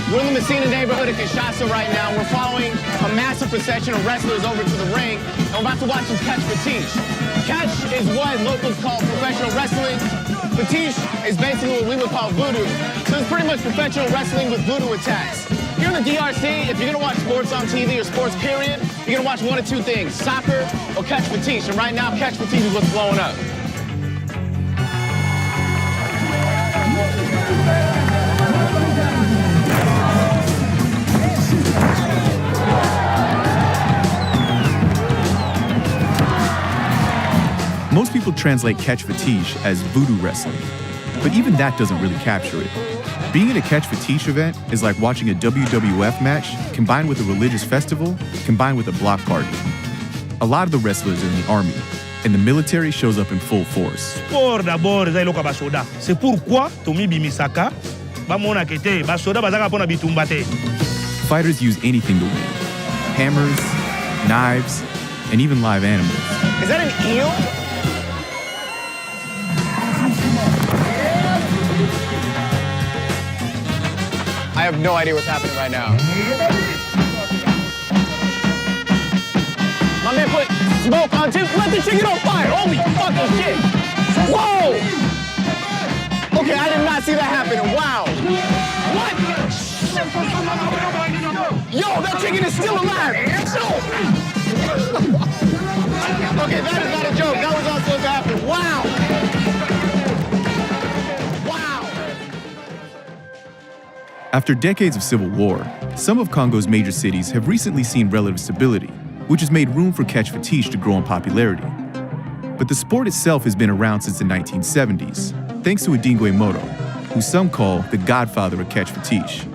We're in the Messina neighborhood of Kinshasa right now. We're following a massive procession of wrestlers over to the ring, and we're about to watch them catch Fetiche. Catch is what locals call professional wrestling. Fetiche is basically what we would call voodoo. So it's pretty much professional wrestling with voodoo attacks. Here in the DRC, if you're gonna watch sports on TV or sports period, you're gonna watch one of two things, soccer or catch Fetiche. And right now, catch Fetiche is what's blowing up. Most people translate catch Fetiche as voodoo wrestling, but even that doesn't really capture it. Being at a catch Fetiche event is like watching a WWF match combined with a religious festival, combined with a block party. A lot of the wrestlers are in the army, and the military shows up in full force. Sport d'abord, c'est pourquoi Tomi Bimisaka, bamona kete, basoda bazaka pona bitumbate. Fighters use anything to win. Hammers, knives, and even live animals. Is that an eel? I have no idea what's happening right now. My man put smoke on tip. Let the chicken on fire. Holy fucking shit. Whoa! Okay, I did not see that happening. Wow. What? Yo, that chicken is still alive. Okay, that is not a joke. That was not supposed to happen. Wow. After decades of civil war, some of Congo's major cities have recently seen relative stability, which has made room for catch Fetiche to grow in popularity. But the sport itself has been around since the 1970s, thanks to Adingwe Moto, who some call the godfather of catch Fetiche.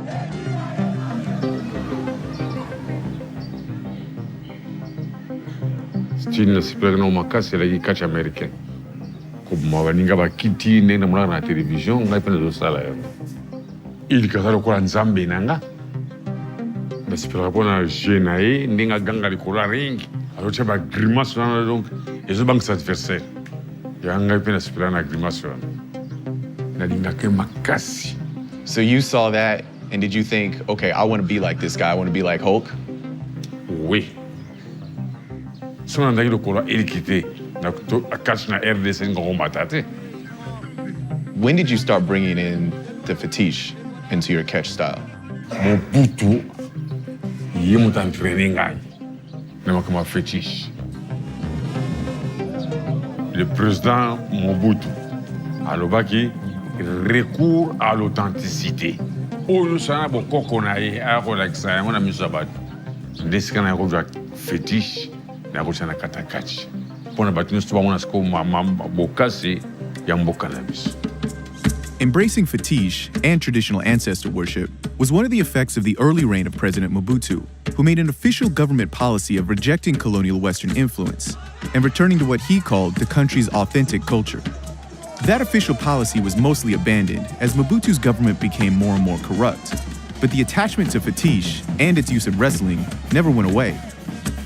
Style sipelekana makasi la catch américain. Comme baninga bakiti nena mona na télévision ngai pena zo sala yo. Il kasalo kwa nzambe nanga. Basipelaka pona jenae ndinga ganga likola ring. Alors ba grimace na donc ezo bank adversaire. Ya ngai pena sipelana na grimace na dinga ke makasi. So you saw that and did you think, okay, I want to be like this guy, I want to be like Hulk? Oui. Sona ndaki likola elikite na catch na RDC ngomba tate. When did you start bringing in the Fetiche into your catch style? Mobutu yemuta entraîner ngai na makama Fetiche. Le président Mobutu alobaki recours à l'authenticité. Oyo sana bokoko na ye a relaxa yango na miso abati. Ndesika na yango jwa Fetiche na kochana kata catch. Pona batu nyonso bamona siko bokasi ya mboka na biso. Embracing Fetiche and traditional ancestor worship was one of the effects of the early reign of President Mobutu, who made an official government policy of rejecting colonial Western influence and returning to what he called the country's authentic culture. That official policy was mostly abandoned as Mobutu's government became more and more corrupt. But the attachment to Fetiche and its use in wrestling never went away.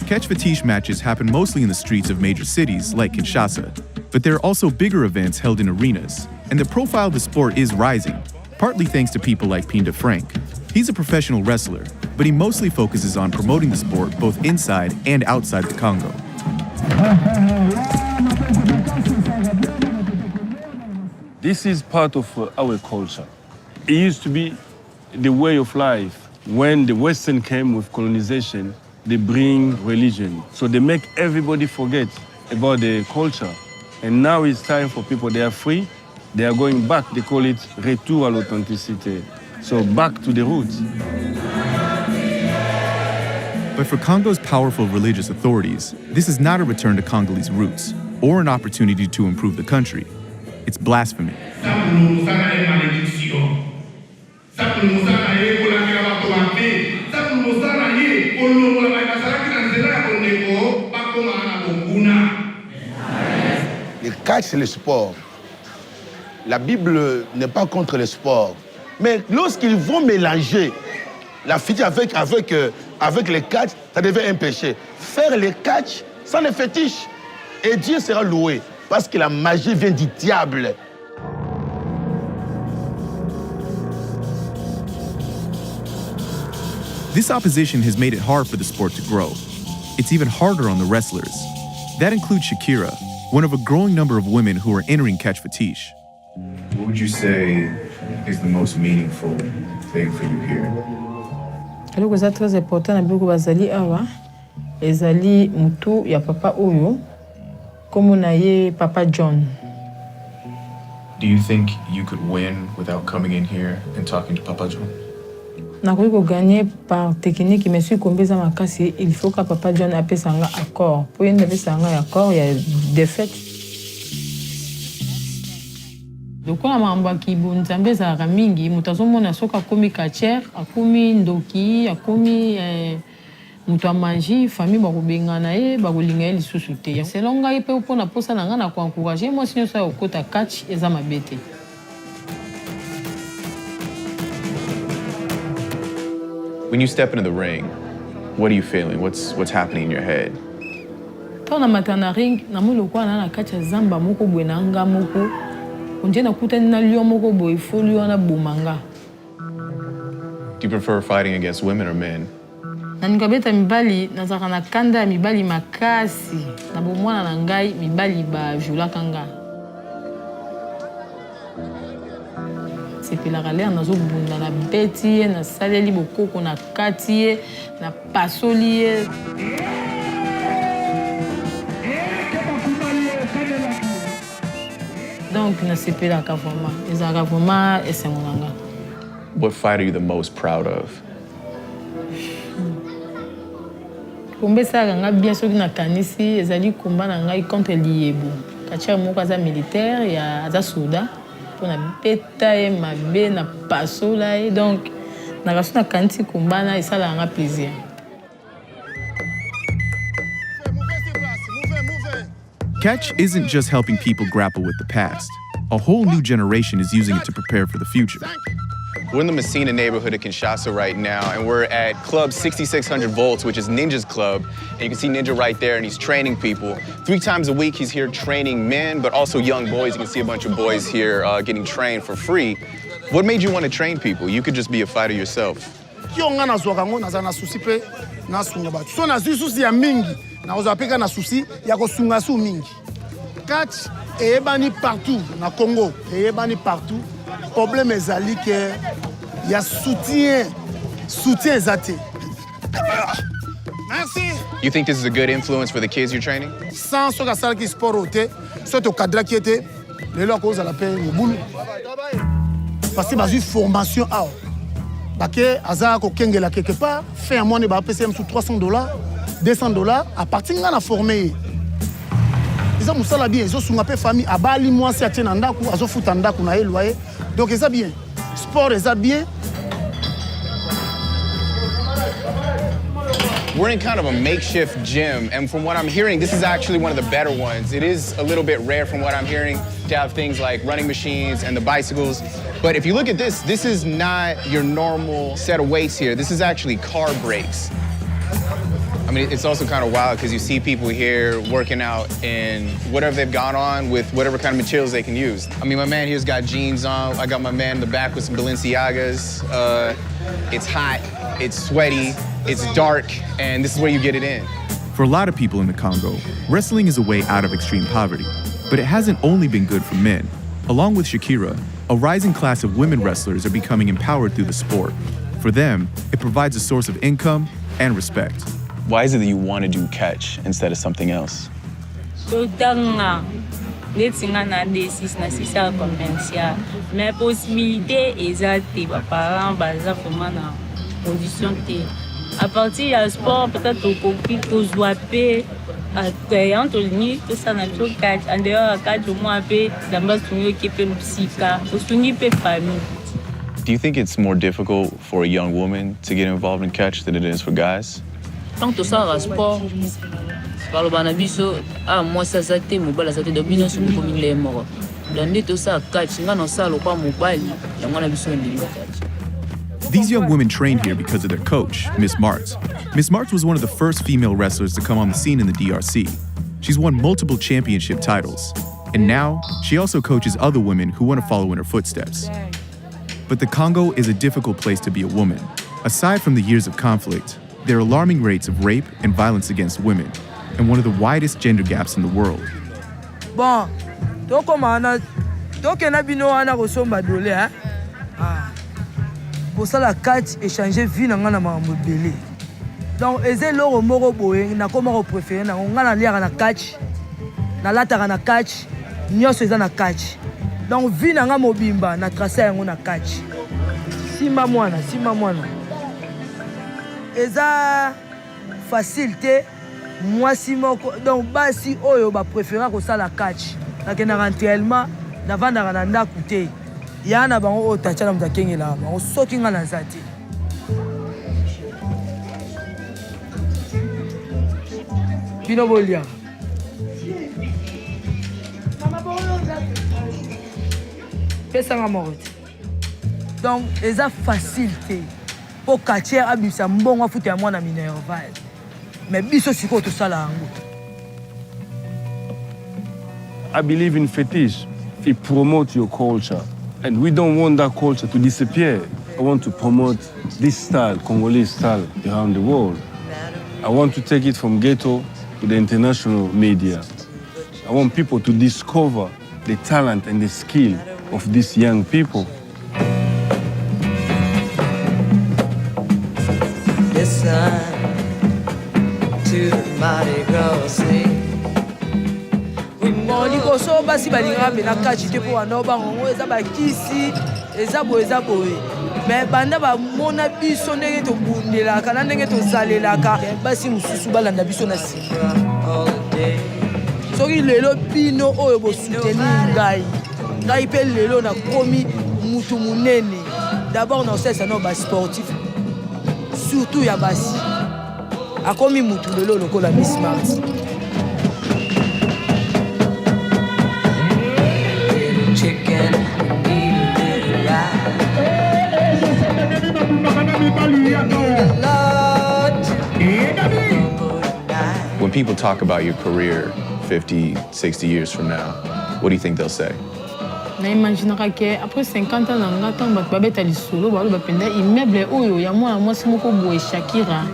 Catch Fetiche matches happen mostly in the streets of major cities like Kinshasa, but there are also bigger events held in arenas, and the profile of the sport is rising, partly thanks to people like Pinda Frank. He's a professional wrestler, but he mostly focuses on promoting the sport both inside and outside the Congo. This is part of our culture. It used to be the way of life. When the Western came with colonization, they bring religion. So they make everybody forget about the culture. And now it's time for people, they are free, they are going back, they call it retour à l'authenticité. So back to the roots. But for Congo's powerful religious authorities, this is not a return to Congolese roots or an opportunity to improve the country. It's blasphemy. Le catch, c'est le sport. La Bible n'est pas contre le sport. Mais lorsqu'ils vont mélanger la fête avec le catch, ça devient un péché. Faire le catch sans le fétiche. Et Dieu sera loué. Parce que la magie vient du diable. This opposition has made it hard for the sport to grow. It's even harder on the wrestlers. That includes Shakira, one of a growing number of women who are entering catch fetiche. What would you say is the most meaningful thing for you here? eloko eza très important na biloko bazali awa ezali mutu ya papa oyo komo na ye Papa John. Do you think you could win without coming in here and talking to Papa John? nakoki koganye par technique mais soki kombeza makasi il faut que Papa John apesa nga accord po ye nde apesa nga accord ya défaite. lokola makambo ya kibu nzambe ezalaka mingi moto azomona soki akomi kachere akomi ndoki akomi moto ya magie famille bakobengana ye bakolinga ye lisusu te selon ngai mpe mpona posa na ngai na koencourage mwasi nyonso ya kokota catch eza mabe te. When you step into the ring, what are you feeling? What's happening in your head? Ntango na mata na ring namoni lokola na na kati ya zamba moko boye na nga moko onje nakutani na lion moko boye fo lion na bomanga. Do you prefer fighting against women or men? Na nikabeta mibali nazaka na kanda ya mibali makasi na bomwana na ngai mibali bajulaka nga. sepelaka lere nazobunda na beti ye nasaleli bokoko na kati ye na pasoli ye. Donc nasepelaka vraiment ezalaka vraiment esengo na nga. What fight are you the most proud of? Komba esalaka nga bien soki nakanisi ezali komba na ngai contre liyebo kachere moko aza militaire ya aza soda mpona beta ye mabe na pasola ye donc nakaso nakanisi komba na esalaka nga plaisir. Catch isn't just helping people grapple with the past. A whole new generation is using it to prepare for the future. We're in the Messina neighborhood of Kinshasa right now, and we're at Club 6600 Volts, which is Ninja's club. And you can see Ninja right there, and he's training people. 3 times a week, he's here training men, but also young boys. You can see a bunch of boys here getting trained for free. What made you want to train people? You could just be a fighter yourself. Kionga na zwakango na zana susi pe na sunga batu. So na susi ya mingi na ozapeka na susi ya kosunga su mingi. Catch eyebani partout na Congo, eyebani partout. Problème ezali que y a soutien zate. Merci. You think this is a good influence for the kids you're training? Sans soka sala ki sport ote, soit au cadre qui était lelo cause à la paix au boulot. Parce que bazui formation a. Baké azara ko kengela quelque part, fait un mois ne ba PCM sous $300, $200 à partir ngana formé. Ils ont ça bien, ils ont sunga pe famille abali moi si atena ndaku azo futa ndaku na loyer. Donc ça bien. Sport ça bien. We're in kind of a makeshift gym, and from what I'm hearing, this is actually one of the better ones. It is a little bit rare from what I'm hearing to have things like running machines and the bicycles. But if you look at this, this is not your normal set of weights here. This is actually car brakes. I mean, it's also kind of wild because you see people here working out in whatever they've got on with whatever kind of materials they can use. I mean, my man here's got jeans on. I got my man in the back with some Balenciagas. It's hot, it's sweaty, it's dark, and this is where you get it in. For a lot of people in the Congo, wrestling is a way out of extreme poverty. But it hasn't only been good for men. Along with Shakira, a rising class of women wrestlers are becoming empowered through the sport. For them, it provides a source of income and respect. Why is it that you want to do catch instead of something else? Tanga netinga na D6 na sisa commercial mais possibilité exacte ba parents baza vraiment na position te à partir ya sport peut-être au copie ko zoape entre ni tout ça na tout catch en dehors catch au moins pe damba sunyo ki pe psika osungi pe famille. Do you think it's more difficult for a young woman to get involved in catch than it is for guys? Tant que ça sport baloba na biso moi ça te mobala ça te domino sur ko mingle moko donc tout ça catch nga no sala kwa mobali yango na biso ndi catch. These young women trained here because of their coach, Miss Martz. Miss Martz was one of the first female wrestlers to come on the scene in the DRC. She's won multiple championship titles. And now, she also coaches other women who want to follow in her footsteps. But the Congo is a difficult place to be a woman. Aside from the years of conflict, there are alarming rates of rape and violence against women, and one of the widest gender gaps in the world. Bon, tokena bino wana kosomba dole hein. Kosala kati échanger vie na nga na makambo ebele. Donc eze loro moko boye na koma ko préférer na nga na liaka na kati, na lataka na kati, nyonso eza na kati. Donc vie na nga mobimba na tracer yango na kati. Simba mwana. Eza facilité moi si moko donc basi oyo ba préférer ko sala kati. Na kena rentrellement na vanda na ndaku te. Yana bango otacha na mtakengela bango soki nga na zati. Bino bolia. Pesa nga moroti. Donc eza facilité pour quartier abisa mbongo afuta ya mwana Minerval. Mais biso siko to sala yango. I believe in fetish. It promotes your culture. And we don't want that culture to disappear. I want to promote this style, Congolese style, around the world. I want to take it from ghetto to the international media. I want people to discover the talent and the skill of these young people. Listen to the mighty girl sing. Liboso basi balinga be na kati te po wana bango eza bakisi eza boye mais banda ba mona biso ndenge to bundelaka na ndenge to salelaka basi mususu balanda biso na sika soki lelo bino oyo bo soutenir ngai pe lelo na komi mutu munene d'abord na sesa no ba sportif surtout ya basi akomi mutu lelo lokola Miss Mars. When people talk about your career 50, 60 years from now, what do you think they'll say? Na imaginaka ke après 50 ans nanga tant bato babeta lisolo balo bapenda immeuble oyo ya mwana mwasi moko boye Shakira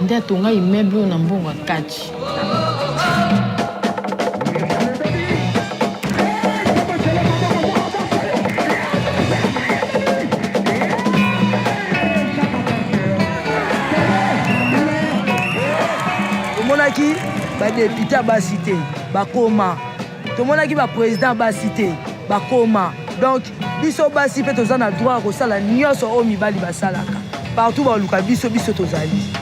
nde atonga immeuble oyo na mbongo kati. Tomonaki ba député ba cité bakoma tomonaki ba président ba cité bakoma donc biso basi pe tozana droit ko sala nyonso o mibali basalaka partout ba luka biso tozali.